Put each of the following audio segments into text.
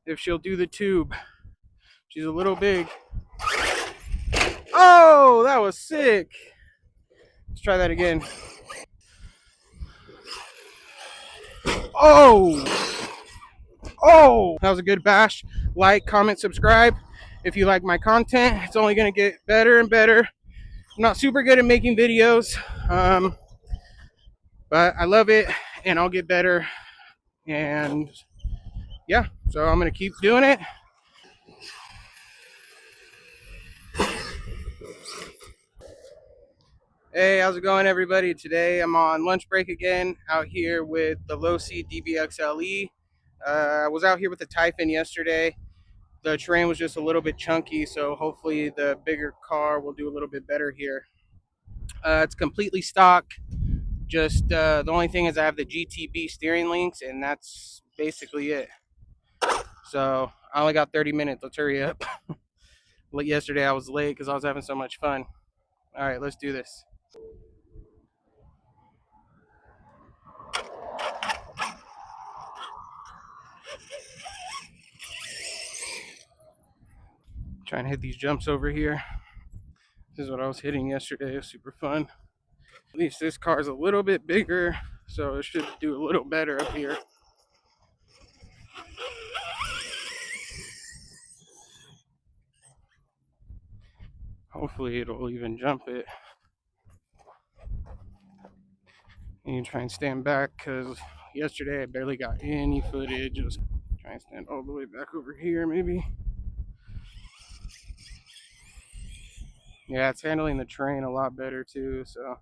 if she'll do the tube. She's a little big. Oh, that was sick. Let's try that again. Oh, that was a good bash. Like, comment, subscribe if you like my content. It's only going to get better and better. I'm not super good at making videos, but I love it, and I'll get better. And yeah, so I'm going to keep doing it. Hey, how's it going, everybody? Today I'm on lunch break again, out here with the Losi DBXL E. I was out here with the Typhon yesterday. The terrain was just a little bit chunky, so hopefully the bigger car will do a little bit better here. It's completely stock. Just the only thing is I have the GTB steering links, and that's basically it. So I only got 30 minutes. Let's hurry up. Yesterday I was late because I was having so much fun. All right, let's do this. Trying to hit these jumps over here. This is what I was hitting yesterday. It was super fun. At least this car is a little bit bigger, so it should do a little better up here. Hopefully it'll even jump it. And you try and stand back, because yesterday I barely got any footage. Just try and stand all the way back over here maybe. Yeah, it's handling the terrain a lot better too, so.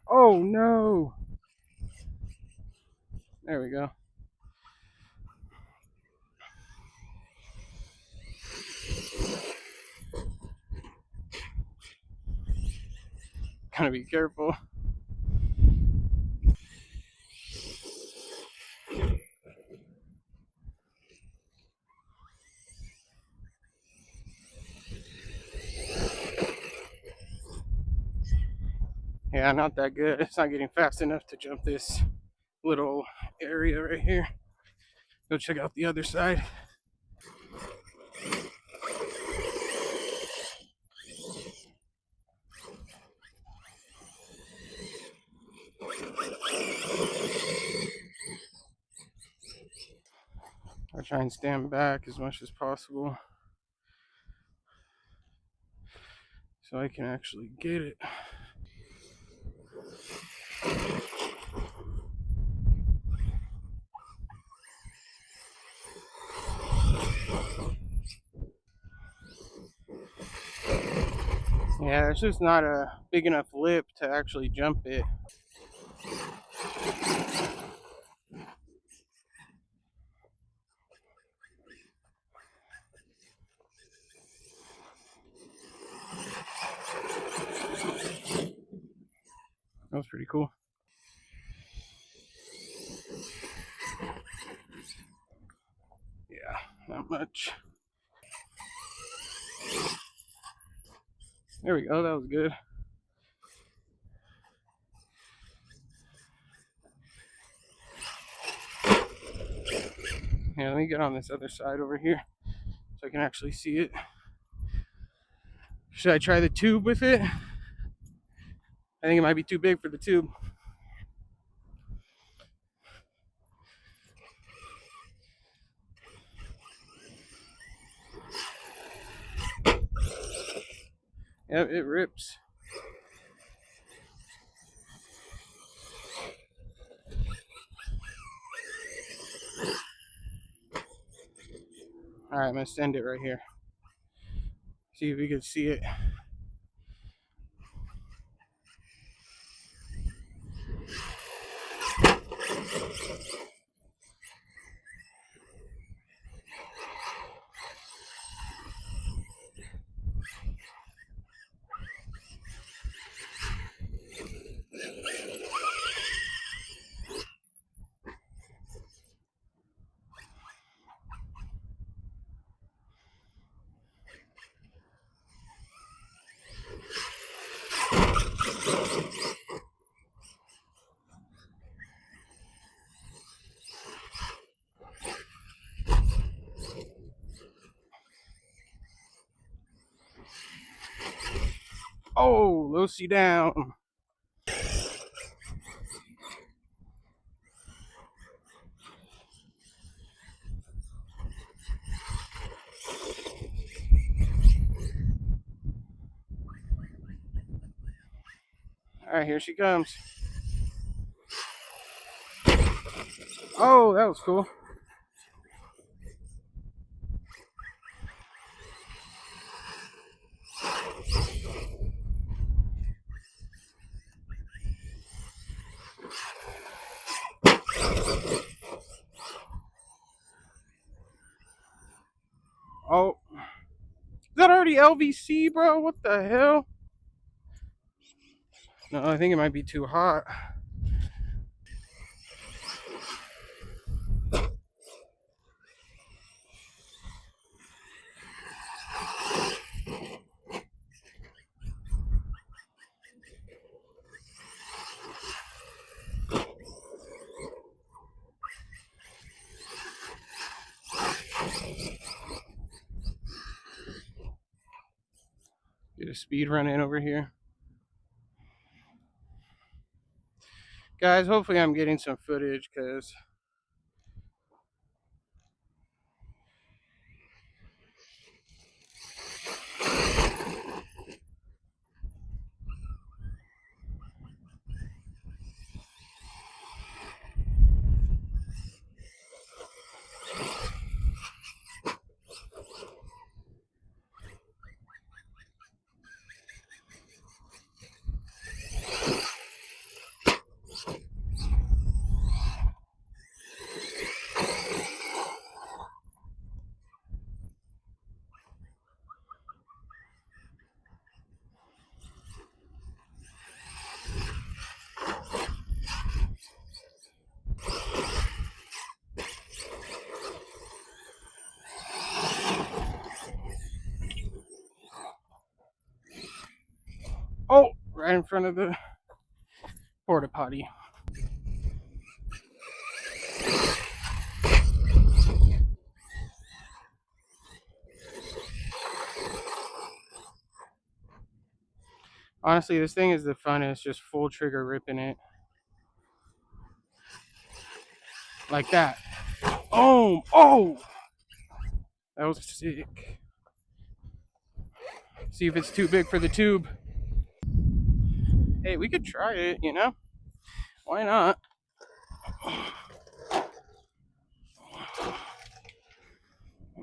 Oh no! There we go. Gotta be careful. Yeah, not that good. It's not getting fast enough to jump this little area right here. Go check out the other side. I try and stand back as much as possible so I can actually get it. Yeah, it's just not a big enough lip to actually jump it. That was pretty cool. Yeah, not much. There we go, that was good. Yeah, let me get on this other side over here so I can actually see it. Should I try the tube with it? I think it might be too big for the tube. Yep, it rips. All right, I'm gonna send it right here. See if we can see it. Oh, Losi down. All right, here she comes. Oh, that was cool. Oh, is that already LVC, bro? What the hell? No, I think it might be too hot. Get a speed run in over here. Guys, hopefully I'm getting some footage because oh, right in front of the porta potty. Honestly, this thing is the funnest, just full trigger ripping it. Like that. Oh, oh! That was sick. See if it's too big for the tube. Hey, we could try it, you know? Why not?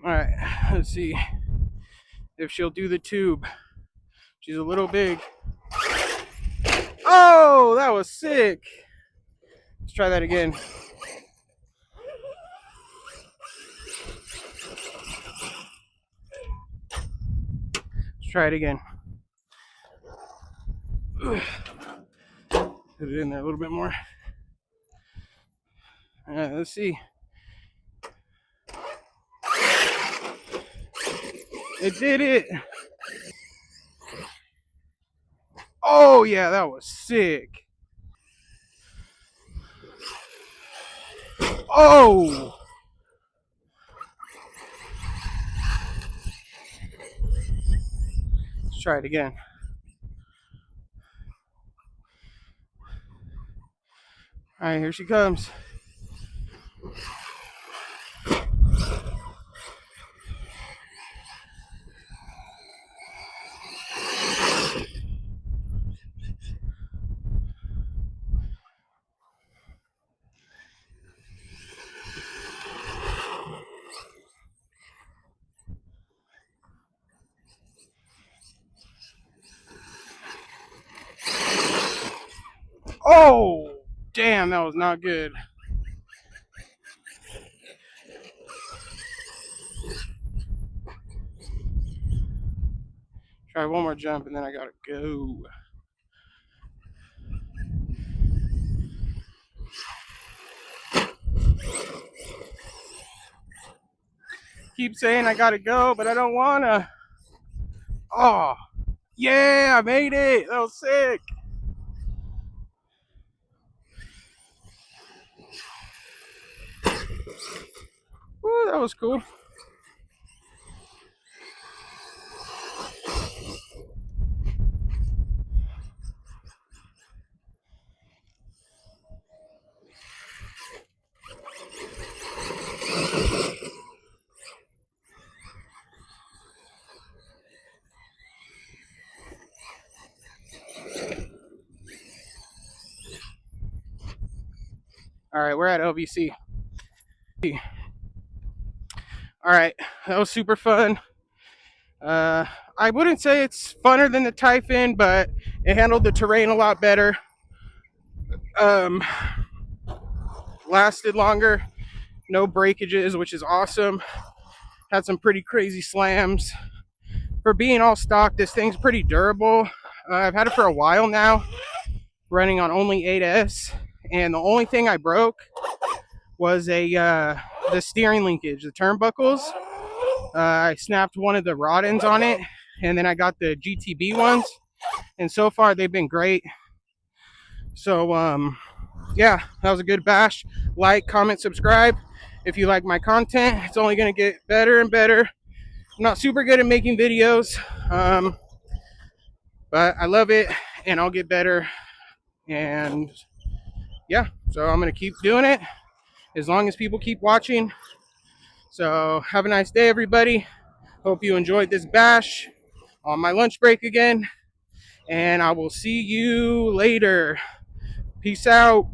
Alright, let's see if she'll do the tube. She's a little big. Oh, that was sick. Let's try that again. Let's try it again. Put it in there a little bit more. Alright, let's see. It did it. Oh, yeah, that was sick. Oh! Let's try it again. Alright, here she comes. Oh! Damn, that was not good. Try one more jump and then I gotta go. Keep saying I gotta go, but I don't wanna. Oh, yeah, I made it. That was sick. Woo, that was cool. All right, we're at LVC. All right, that was super fun. I wouldn't say it's funner than the Typhon, but it handled the terrain a lot better. Lasted longer, no breakages, which is awesome. Had some pretty crazy slams. For being all stock, this thing's pretty durable. I've had it for a while now, running on only 8S, and the only thing I broke was the steering linkage, the turnbuckles. I snapped one of the rod ends on it, and then I got the GTB ones, and so far they've been great. So yeah, that was a good bash. Like, comment, subscribe if you like my content. It's only going to get better and better. I'm not super good at making videos, but I love it, and I'll get better. And yeah, so I'm going to keep doing it as long as people keep watching. So have a nice day, everybody. Hope you enjoyed this bash on my lunch break again, and I will see you later. Peace out.